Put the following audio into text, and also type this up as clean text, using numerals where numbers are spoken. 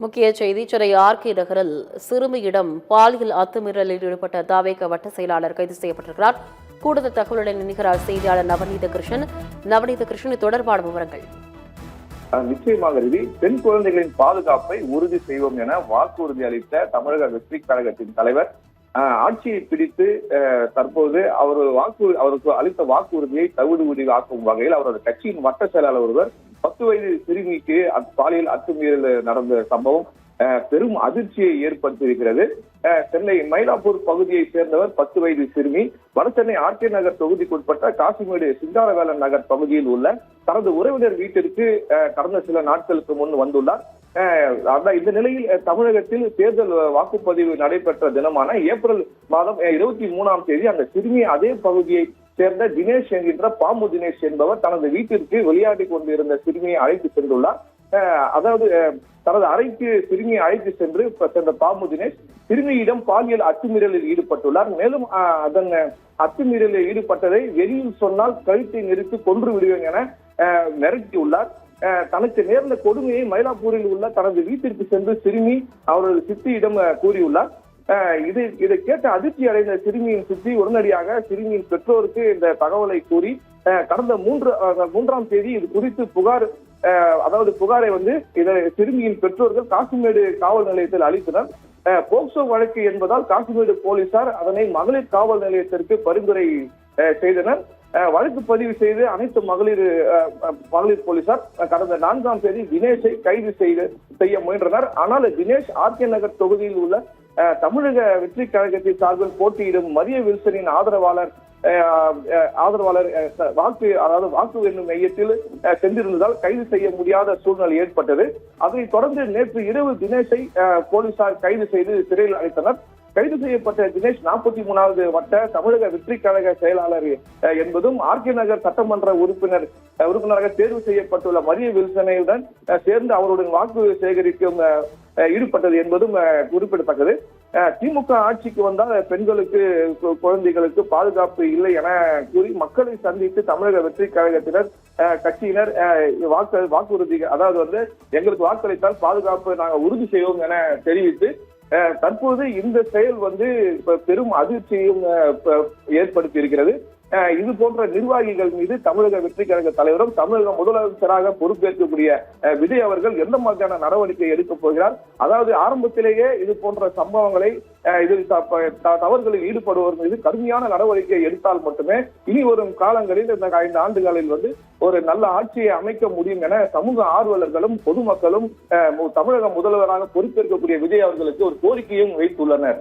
முக்கிய செய்தி சென்னை ஆர்கே நகரில் சிறுமியிடம் பாலியல் அத்துமீறலில் ஈடுபட்ட தாவேக வட்ட செயலாளர் கைது செய்யப்பட்டிருக்கிறார். கூடுதல் தகவலுடன் இணைகிறார் செய்தியாளர் நவநீத கிருஷ்ணன். தொடர்பான விவரங்கள். நிச்சயமாக பெண் குழந்தைகளின் பாதுகாப்பை உறுதி செய்வோம் என வாக்குறுதி அளித்த தமிழக வெற்றி கழகத்தின் தலைவர் ஆட்சியை பிடித்து தற்போது அவருக்கு அளித்த வாக்குறுதியை தவிடுபடி ஆக்கும் வகையில் அவரது கட்சியின் வட்ட செயலாளர் ஒருவர் 10 வயது சிறுமிக்கு பாலியல் அத்துமீறல் நடந்த சம்பவம் பெரும் அதிர்ச்சியை ஏற்படுத்தியிருக்கிறது. சென்னை மயிலாப்பூர் பகுதியை சேர்ந்தவர் 10 வயது சிறுமி வடசென்னை ஆர்கே நகர் தொகுதிக்குட்பட்ட காசிமேடு சிங்காரவேலன் நகர் பகுதியில் உள்ள தனது உறவினர் வீட்டிற்கு கடந்த சில நாட்களுக்கு முன் வந்துள்ளார். இந்த நிலையில் தமிழகத்தில் தேர்தல் வாக்குப்பதிவு நடைபெற்ற தினமான ஏப்ரல் மாதம் 23ஆம் தேதி அந்த சிறுமி அதே பகுதியை சேர்ந்த தினேஷ் என்கின்ற பாம்பு தினேஷ் என்பவர் தனது வீட்டிற்கு விளையாடி கொண்டிருந்த சிறுமியை அழைத்து சென்றுள்ளார். அதாவது தனது அறைக்கு சிறுமியை அழைத்து சென்ற பாம்பு தினேஷ் சிறுமியிடம் பாலியல் அத்துமீறலில் ஈடுபட்டுள்ளார். மேலும் அதன் அத்துமீறலில் ஈடுபட்டதை வெளியில் சொன்னால் கழுத்தை நெரித்து கொன்று விடுவேன் என மிரட்டியுள்ளார். தனக்கு நேர்ந்த கொடுமையை மயிலாப்பூரில் உள்ள தனது வீட்டிற்கு சென்று சிறுமி அவரது சித்தியிடம் கூறியுள்ளார். இதை கேட்ட அதிர்ச்சி அடைந்த சிறுமியின் சித்தி உடனடியாக சிறுமியின் பெற்றோருக்கு இந்த தகவலை கூறி கடந்த 3ஆம் தேதி இது குறித்து புகாரை சிறுமியின் பெற்றோர்கள் காசிமேடு காவல் நிலையத்தில் அளித்தனர். போக்சோ வழக்கு என்பதால் காசிமேடு போலீசார் அதனை மகளிர் காவல் நிலையத்திற்கு பரிந்துரை செய்தனர். வழக்கு பதிவு செய்து அனைத்து மகளிர் போலீசார் கடந்த 4ஆம் தேதி தினேஷை கைது செய்ய முயன்றனர். ஆனால் தினேஷ் ஆர்கே நகர் தொகுதியில் உள்ள தமிழக வெற்றி கழகத்தின் சார்பில் போட்டியிடும் மரிய வில்சனின் ஆதரவாளர் வாக்கு எண்ணும் மையத்தில் சென்றிருந்ததால் கைது செய்ய முடியாத சூழ்நிலை ஏற்பட்டது. அதைத் தொடர்ந்து நேற்று இரவு தினேஷை போலீசார் கைது செய்து சிறையில் அடைத்தனர். கைது செய்யப்பட்ட தினேஷ் 43வது வட்ட தமிழக வெற்றி கழக செயலாளர் என்பதும் ஆர்கே நகர் சட்டமன்ற உறுப்பினராக தேர்வு செய்யப்பட்டுள்ள மரிய வில்சனையுடன் சேர்ந்து அவருடன் வாக்கு சேகரிக்கும் ஈடுபட்டது என்பதும் குறிப்பிடத்தக்கது. திமுக ஆட்சிக்கு வந்தால் பெண்களுக்கு குழந்தைகளுக்கு பாதுகாப்பு இல்லை என கூறி மக்களை சந்தித்து தமிழக வெற்றி கழகத்தினர் கட்சியினர் வாக்குறுதி எங்களுக்கு வாக்களித்தால் பாதுகாப்பு நாங்கள் உறுதி செய்வோம் என தெரிவித்து தற்போது இந்த செயல் பெரும் அதிர்ச்சியையும் ஏற்படுத்தி இருக்கிறது. இது போன்ற நிர்வாகிகள் மீது தமிழக வெற்றி கழக தலைவரும் தமிழக முதலமைச்சராக பொறுப்பேற்கக்கூடிய விஜய் அவர்கள் எந்த மாதிரியான நடவடிக்கை எடுக்கப் போகிறார்? அதாவது ஆரம்பத்திலேயே இது போன்ற சம்பவங்களை இதில் தவறுகளில் ஈடுபடுவோர் மீது கடுமையான நடவடிக்கை எடுத்தால் மட்டுமே இனி வரும் காலங்களில் இந்த 5 ஆண்டுகளில் ஒரு நல்ல ஆட்சியை அமைக்க முடியும் என சமூக ஆர்வலர்களும் பொதுமக்களும் தமிழக முதல்வராக பொறுப்பேற்கக்கூடிய விஜய் அவர்களுக்கு ஒரு கோரிக்கையும் வைத்துள்ளனர்.